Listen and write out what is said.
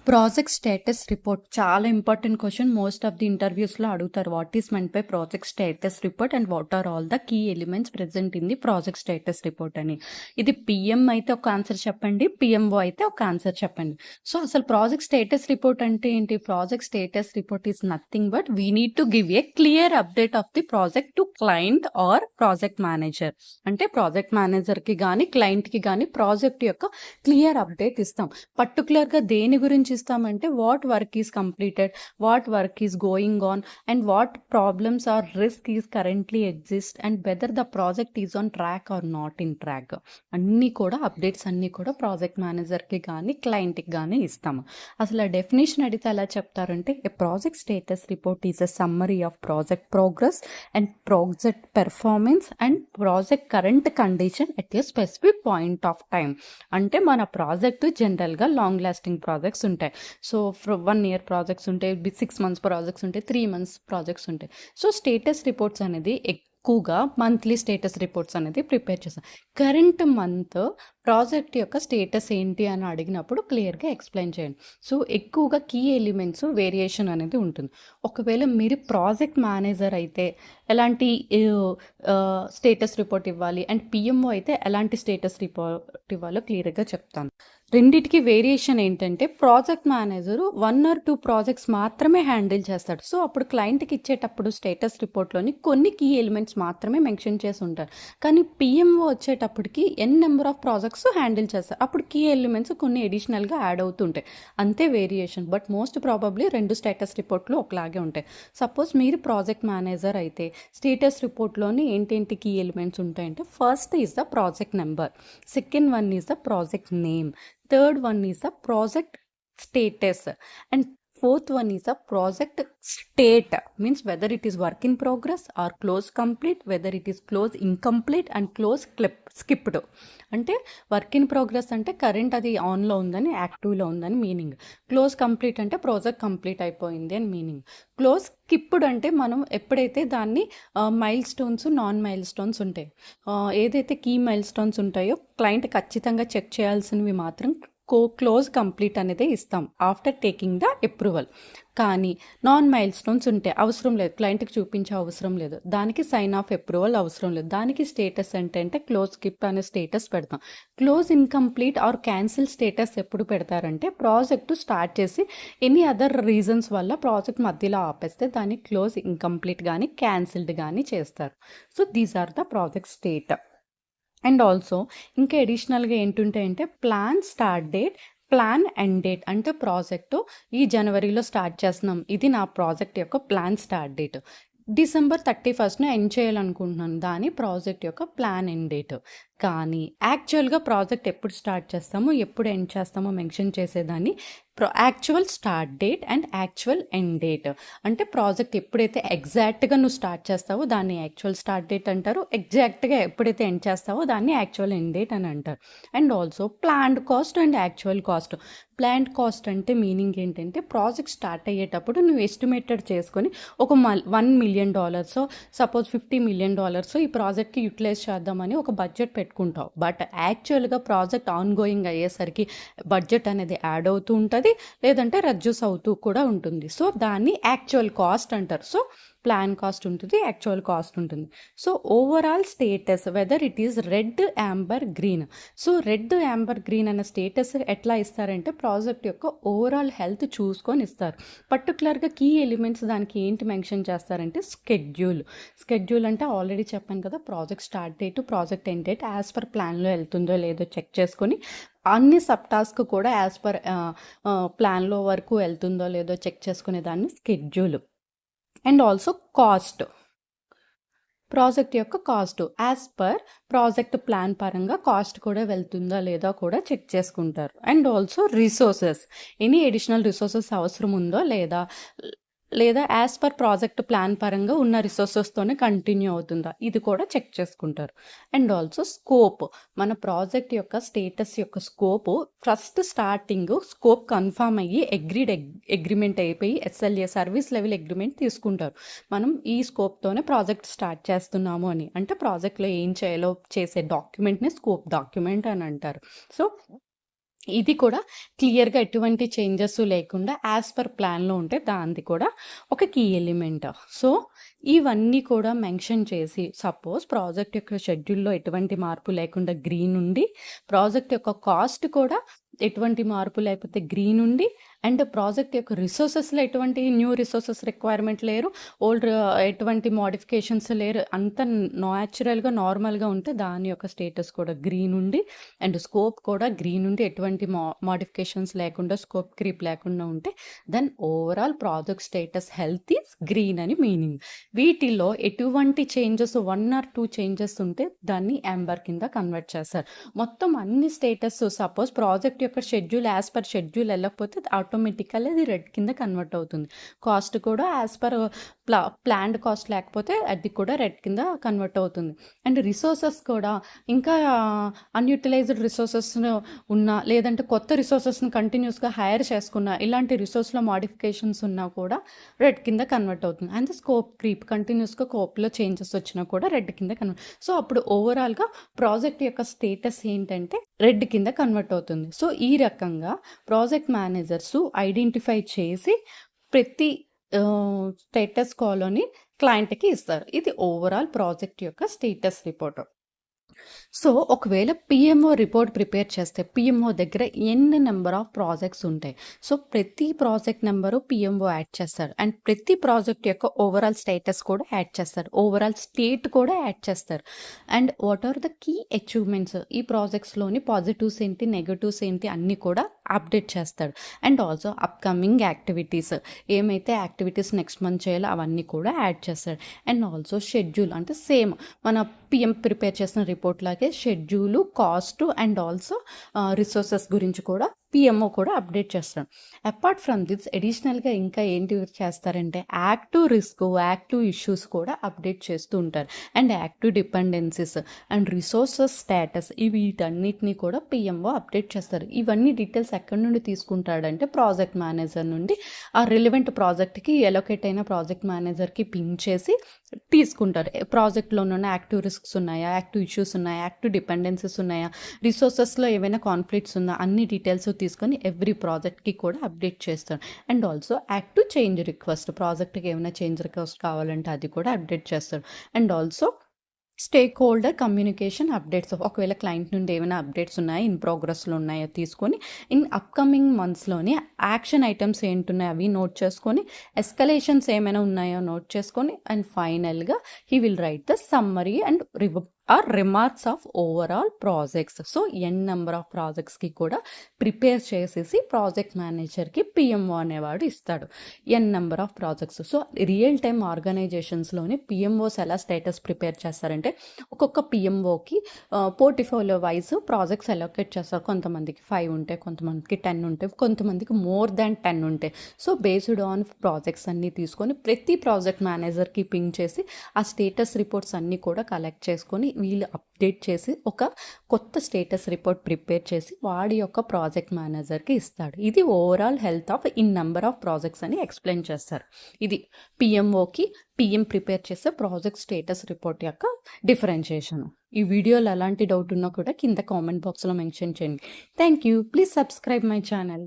Project status report చాలా important question. Most of the ఇంటర్వ్యూస్లో అడుగుతారు. What is meant by project status report and what are all the key elements present in the project status report అని. ఇది PM అయితే ఒక answer చెప్పండి, PMO అయితే ఒక ఆన్సర్ చెప్పండి. సో అసలు ప్రాజెక్ట్ స్టేటస్ రిపోర్ట్ అంటే ఏంటి? Project status report is nothing but we need to give a clear update of the project to client or project manager. అంటే ప్రాజెక్ట్ మేనేజర్కి కానీ క్లయింట్కి కానీ ప్రాజెక్ట్ యొక్క క్లియర్ అప్డేట్ ఇస్తాం. పర్టికులర్గా దేని గురించి ఇస్తామంటే what work is completed, what work is going on and what problems are risk is currently exist and whether the project is on track or not in track. అన్నీ కూడా updates అన్నీ కూడా project మేనేజర్కి కానీ క్లయింట్కి కానీ ఇస్తాము. అసలు ఆ డెఫినేషన్ అడిగితే ఎలా చెప్తారంటే a project status report is a summary of project progress and project performance and project current condition at a specific point of time. అంటే మన ప్రాజెక్ట్ జనరల్గా లాంగ్ లాస్టింగ్ ప్రాజెక్ట్స్ ఉంటాయి. సో 1 year ప్రాజెక్ట్స్ ఉంటాయి, 6 months projects ఉంటాయి, 3 months projects ఉంటాయి. So status reports అనేది ఎక్కువగా monthly status reports అనేది ప్రిపేర్ చేస్తాం. కరెంట్ మంత్ ప్రాజెక్ట్ యొక్క స్టేటస్ ఏంటి అని అడిగినప్పుడు క్లియర్గా ఎక్స్ప్లెయిన్ చేయండి. సో ఎక్కువగా కీ ఎలిమెంట్స్ వేరియేషన్ అనేది ఉంటుంది. ఒకవేళ మీరు ప్రాజెక్ట్ మేనేజర్ అయితే ఎలాంటి స్టేటస్ రిపోర్ట్ ఇవ్వాలి అండ్ పిఎంఓ అయితే ఎలాంటి స్టేటస్ రిపోర్ట్ ఇవ్వాలో క్లియర్గా చెప్తాను. రెండిటికి వేరియేషన్ ఏంటంటే ప్రాజెక్ట్ మేనేజరు 1 or 2 ప్రాజెక్ట్స్ మాత్రమే హ్యాండిల్ చేస్తాడు. సో అప్పుడు క్లయింట్కి ఇచ్చేటప్పుడు స్టేటస్ రిపోర్ట్లోని కొన్ని కీ ఎలిమెంట్స్ మాత్రమే మెన్షన్ చేసి ఉంటారు. కానీ పిఎంఓ వచ్చేటప్పటికి నెంబర్ ఆఫ్ ప్రాజెక్ట్స్ హ్యాండిల్ చేస్తారు. అప్పుడు కీ ఎలిమెంట్స్ కొన్ని అడిషనల్గా యాడ్ అవుతుంటాయి. అంతే variation. But most probably 2 status రిపోర్ట్లు ఒకలాగే ఉంటాయి. సపోజ్ మీరు ప్రాజెక్ట్ మేనేజర్ అయితే స్టేటస్ రిపోర్ట్లోని ఏంటేంటి కీ ఎలిమెంట్స్ ఉంటాయంటే first is the project number, second one is the project name, third one is the project status and fourth one is the project state, means whether it is work in progress or close complete, whether it is close incomplete and close skipped. అంటే work in progress అంటే current అది ఆన్లో ఉందని, యాక్టివ్లో ఉందని meaning. Close complete అంటే project complete అయిపోయింది అని meaning. Close skipped అంటే మనం ఎప్పుడైతే దాన్ని mile stones, non mile stones ఉంటాయి, ఏదైతే కీ మైల్ స్టోన్స్ ఉంటాయో క్లయింట్ ఖచ్చితంగా చెక్ చేయాల్సినవి మాత్రం క్లోజ్ కంప్లీట్ అనేది ఇస్తాం ఆఫ్టర్ టేకింగ్ ద అప్రూవల్. కానీ నాన్ మైల్ స్టోన్స్ ఉంటే అవసరం లేదు, క్లయింట్కి చూపించే అవసరం లేదు, దానికి సైన్ ఆఫ్ అప్రూవల్ అవసరం లేదు. దానికి స్టేటస్ అంటే క్లోజ్ స్కిప్ అనే స్టేటస్ పెడతాం. Close incomplete or cancel status ఎప్పుడు పెడతారంటే ప్రాజెక్టు స్టార్ట్ చేసి ఎనీ అదర్ రీజన్స్ వల్ల ప్రాజెక్ట్ మధ్యలో ఆపేస్తే దాన్ని క్లోజ్ ఇన్కంప్లీట్ కానీ క్యాన్సిల్డ్ కానీ చేస్తారు. So these are the project state. And also ఇంకా అడిషనల్గా ఏంటుంటాయంటే plan start date, plan end date. అంటే ప్రాజెక్టు ఈ జనవరిలో స్టార్ట్ చేస్తున్నాం, ఇది నా ప్రాజెక్ట్ యొక్క plan start date. December 31st end చేయాలనుకుంటున్నాను, దాని ప్రాజెక్ట్ యొక్క ప్లాన్ ఎండ్ డేట్. కానీ యాక్చువల్గా ప్రాజెక్ట్ ఎప్పుడు స్టార్ట్ చేస్తామో ఎప్పుడు ఎండ్ చేస్తామో మెన్షన్ చేసేదాన్ని actual start date and actual end date. అంటే ప్రాజెక్ట్ ఎప్పుడైతే ఎగ్జాక్ట్గా నువ్వు స్టార్ట్ చేస్తావో దాన్ని యాక్చువల్ స్టార్ట్ డేట్ అంటారు, ఎగ్జాక్ట్గా ఎప్పుడైతే ఎండ్ చేస్తావో దాన్ని యాక్చువల్ ఎండ్ డేట్ అని అంటారు. And also planned cost and actual cost. Planned cost అంటే మీనింగ్ ఏంటంటే ప్రాజెక్ట్ స్టార్ట్ అయ్యేటప్పుడు నువ్వు ఎస్టిమేటెడ్ చేసుకొని ఒక $1 million, సపోజ్ $50 million ఈ ప్రాజెక్ట్కి యూటిలైజ్ చేద్దామని ఒక బడ్జెట్ పెట్టుకుంటావు. బట్ యాక్చువల్గా ప్రాజెక్ట్ ఆన్ గోయింగ్ అయ్యేసరికి బడ్జెట్ అనేది యాడ్ అవుతూ ఉంటుంది, లేదంటే రెడ్యూస్ అవుతూ కూడా ఉంటుంది. సో దాన్ని యాక్చువల్ కాస్ట్ అంటారు. సో ప్లాన్ కాస్ట్ ఉంటుంది, యాక్చువల్ కాస్ట్ ఉంటుంది. So overall status whether it is red, Amber, green. So red, Amber, green అనే స్టేటస్ ఎట్లా ఇస్తారంటే ప్రాజెక్ట్ యొక్క ఓవరాల్ హెల్త్ చూసుకొని ఇస్తారు. పర్టికులర్గా కీ ఎలిమెంట్స్ దానికి ఏంటి మెన్షన్ చేస్తారంటే స్కెడ్యూల్ అంటే ఆల్రెడీ చెప్పాను కదా, project start date, project end date as per ప్లాన్లో వెళ్తుందో లేదో చెక్ చేసుకొని అన్ని సబ్ టాస్క్ కూడా యాజ్ పర్ ప్లాన్లో వరకు వెళ్తుందో లేదో చెక్ చేసుకునే దాన్ని schedule. And also cost, project యొక్క cost as per project plan పరంగా కాస్ట్ కూడా వెళ్తుందా లేదా కూడా చెక్ చేసుకుంటారు. And also resources, any additional resources అవసరం ఉందో లేదా యాజ్ పర్ ప్రాజెక్ట్ ప్లాన్ పరంగా ఉన్న రిసోర్సెస్తోనే కంటిన్యూ అవుతుందా, ఇది కూడా చెక్ చేసుకుంటారు. అండ్ ఆల్సో స్కోప్, మన ప్రాజెక్ట్ యొక్క స్టేటస్ యొక్క scope first starting scope confirm అయ్యి అగ్రిమెంట్ అయిపోయి SLA సర్వీస్ లెవెల్ అగ్రిమెంట్ తీసుకుంటారు. మనం ఈ స్కోప్తోనే ప్రాజెక్ట్ స్టార్ట్ చేస్తున్నాము అని. అంటే ప్రాజెక్ట్లో ఏం చేయాలో చేసే డాక్యుమెంట్ని స్కోప్ డాక్యుమెంట్ అని అంటారు. సో ఇది కూడా క్లియర్‌గా ఎటువంటి చేంజెస్ లేకుండా యాస్ పర్ ప్లాన్‌లో ఉంటే దానిది కూడా ఒక కీ ఎలిమెంట్. సో, ఇవన్నీ కూడా మెన్షన్ చేసి సపోజ్ ప్రాజెక్ట్ యొక్క షెడ్యూల్‌లో ఎటువంటి మార్పు లేకుండా గ్రీన్ ఉండి, ప్రాజెక్ట్ యొక్క కాస్ట్ కూడా ఎటువంటి మార్పు లేకపోతే గ్రీన్ ఉండి, అండ్ ప్రాజెక్ట్ యొక్క రిసోర్సెస్‌లో ఎటువంటి న్యూ రిసోర్సెస్ రిక్వైర్మెంట్ లేరు, ఓల్డ్ ఎటువంటి మోడిఫికేషన్స్ లేరు. అంతా న్యాచురల్‌గా, నార్మల్‌గా ఉంటే దాని యొక్క స్టేటస్ కూడా గ్రీన్ ఉండి, అండ్ స్కోప్ కూడా గ్రీన్ ఉండి ఎటువంటి మోడిఫికేషన్స్ లేకుండా, స్కోప్ క్రీప్ లేకుండా ఉంటే then overall project status health is green అని మీనింగ్. వీటిలో ఎటువంటి చేంజెస్ 1 ఆర్ 2 చేంజెస్ ఉంటే దాన్ని యాంబర్ కింద కన్వర్ట్ చేస్తారు. మొత్తం అన్ని స్టేటస్ సపోజ్ ప్రాజెక్ట్ యొక్క షెడ్యూల్ యాజ్ పర్ షెడ్యూల్ వెళ్ళకపోతే ఆటోమేటికల్లీ అది రెడ్ కింద కన్వర్ట్ అవుతుంది. కాస్ట్ కూడా యాజ్ పర్ ప్లాన్డ్ కాస్ట్ లేకపోతే అది కూడా రెడ్ కింద కన్వర్ట్ అవుతుంది. అండ్ రిసోర్సెస్ కూడా ఇంకా అన్యూటిలైజ్డ్ రిసోర్సెస్ ఉన్నా, లేదంటే కొత్త రిసోర్సెస్ని కంటిన్యూస్గా హైర్ చేసుకున్నా, ఇలాంటి రిసోర్స్లో మోడిఫికేషన్స్ ఉన్నా కూడా రెడ్ కింద కన్వర్ట్ అవుతుంది. అండ్ స్కోప్ క్రీప్ కంటిన్యూస్గా స్కోప్లో చేంజెస్ వచ్చినా కూడా రెడ్ కింద కన్వర్ట్. సో అప్పుడు ఓవరాల్గా ప్రాజెక్ట్ యొక్క స్టేటస్ ఏంటంటే రెడ్ కింద కన్వర్ట్ అవుతుంది. సో ఈ రకంగా ప్రాజెక్ట్ మేనేజర్స్ ఐడెంటిఫై చేసి ప్రతి స్టేటస్ కాల్ని క్లయింట్కి ఇస్తారు. ఇది ఓవరాల్ ప్రాజెక్ట్ యొక్క స్టేటస్ రిపోర్ట్. సో ఒకవేళ పిఎంఓ రిపోర్ట్ ప్రిపేర్ చేస్తే పిఎంఓ దగ్గర ఎన్ని నెంబర్ ఆఫ్ ప్రాజెక్ట్స్ ఉంటాయి. సో ప్రతి ప్రాజెక్ట్ నెంబరు పిఎంఓ యాడ్ చేస్తారు. అండ్ ప్రతి ప్రాజెక్ట్ యొక్క ఓవరాల్ స్టేటస్ కూడా యాడ్ చేస్తారు, ఓవరాల్ స్టేట్ కూడా యాడ్ చేస్తారు. And what are the key achievements, ఈ ప్రాజెక్ట్స్లోని పాజిటివ్స్ ఏంటి, నెగటివ్స్ ఏంటి అన్నీ కూడా అప్డేట్ చేస్తాడు. అండ్ ఆల్సో అప్కమింగ్ యాక్టివిటీస్, ఏమైతే యాక్టివిటీస్ నెక్స్ట్ మంత్ చేయాలో అవన్నీ కూడా యాడ్ చేస్తాడు. అండ్ ఆల్సో షెడ్యూల్, అంటే సేమ్ మన పిఎం ప్రిపేర్ చేసిన రిపోర్ట్ లాగే schedule, cost and also resources గురించి కూడా పిఎంఓ కూడా అప్డేట్ చేస్తాడు. అపార్ట్ ఫ్రమ్ దిస్ అడిషనల్గా ఇంకా ఏంటి చేస్తారంటే యాక్టివ్ రిస్క్, యాక్టివ్ ఇష్యూస్ కూడా అప్డేట్ చేస్తూ ఉంటారు. And active dependencies and resources status, వీటన్నిటిని కూడా పిఎంఓ అప్డేట్ చేస్తారు. ఇవన్నీ డీటెయిల్స్ ఎక్కడి నుండి తీసుకుంటాడంటే ప్రాజెక్ట్ మేనేజర్ నుండి. ఆ రిలవెంట్ ప్రాజెక్ట్కి ఎలొకేట్ అయిన ప్రాజెక్ట్ మేనేజర్కి పింక్ చేసి తీసుకుంటారు. ప్రాజెక్ట్లో ఉన్న యాక్టివ్ రిస్క్స్ ఉన్నాయా, యాక్టివ్ ఇష్యూస్ ఉన్నాయా, యాక్టివ్ డిపెండెన్సీస్ ఉన్నాయా, రిసోర్సెస్లో ఏమైనా కాన్ఫ్లిక్ట్స్ ఉందా, అన్ని డీటెయిల్స్ తీసుకొని ఎవ్రీ ప్రాజెక్ట్కి కూడా అప్డేట్ చేస్తాను. And also active change request, ప్రాజెక్ట్కి ఏమైనా చేంజ్ రిక్వెస్ట్ కావాలంటే అది కూడా అప్డేట్ చేస్తాడు. And also stake holder communication updates, ఒకవేళ క్లయింట్ నుండి ఏమైనా అప్డేట్స్ ఉన్నాయా, ఇన్ ప్రోగ్రెస్లో ఉన్నాయో తీసుకొని ఇన్ అప్కమింగ్ మంత్స్లోని యాక్షన్ ఐటమ్స్ ఏంటున్నాయో అవి నోట్ చేసుకొని, ఎస్కలేషన్స్ ఏమైనా ఉన్నాయో నోట్ చేసుకొని, అండ్ ఫైనల్గా he will write the summary and remarks of overall projects. So n number of ప్రాజెక్ట్స్కి కూడా ప్రిపేర్ చేసేసి ప్రాజెక్ట్ మేనేజర్కి పిఎంఓ అనేవాడు ఇస్తాడు n number of projects. So real time ఆర్గనైజేషన్స్లోని పిఎంఓస్ ఎలా స్టేటస్ ప్రిపేర్ చేస్తారంటే ఒక్కొక్క పిఎంఓకి పోర్ట్ఫోలియో వైజ్ ప్రాజెక్ట్స్ అలొకేట్ చేస్తారు. కొంతమందికి 5 ఉంటాయి, కొంతమందికి 10 ఉంటాయి, కొంతమందికి మోర్ దాన్ 10 ఉంటాయి. సో బేస్డ్ ఆన్ ప్రాజెక్ట్స్ అన్నీ తీసుకొని ప్రతి ప్రాజెక్ట్ మేనేజర్కి పింక్ చేసి ఆ స్టేటస్ రిపోర్ట్స్ అన్నీ కూడా కలెక్ట్ చేసుకొని వీళ్ళు అప్డేట్ చేసి ఒక కొత్త స్టేటస్ రిపోర్ట్ ప్రిపేర్ చేసి వాడి యొక్క ప్రాజెక్ట్ మేనేజర్కి ఇస్తాడు. ఇది overall health of in number of projects అని ఎక్స్ప్లెయిన్ చేస్తారు. ఇది పిఎంఓకి పిఎం ప్రిపేర్ చేసే ప్రాజెక్ట్ స్టేటస్ రిపోర్ట్ యొక్క డిఫరెన్షియేషన్. ఈ వీడియోలో ఎలాంటి డౌట్ ఉన్నా కూడా కింద కామెంట్ బాక్స్లో మెన్షన్ చేయండి. Thank you. Please subscribe my channel.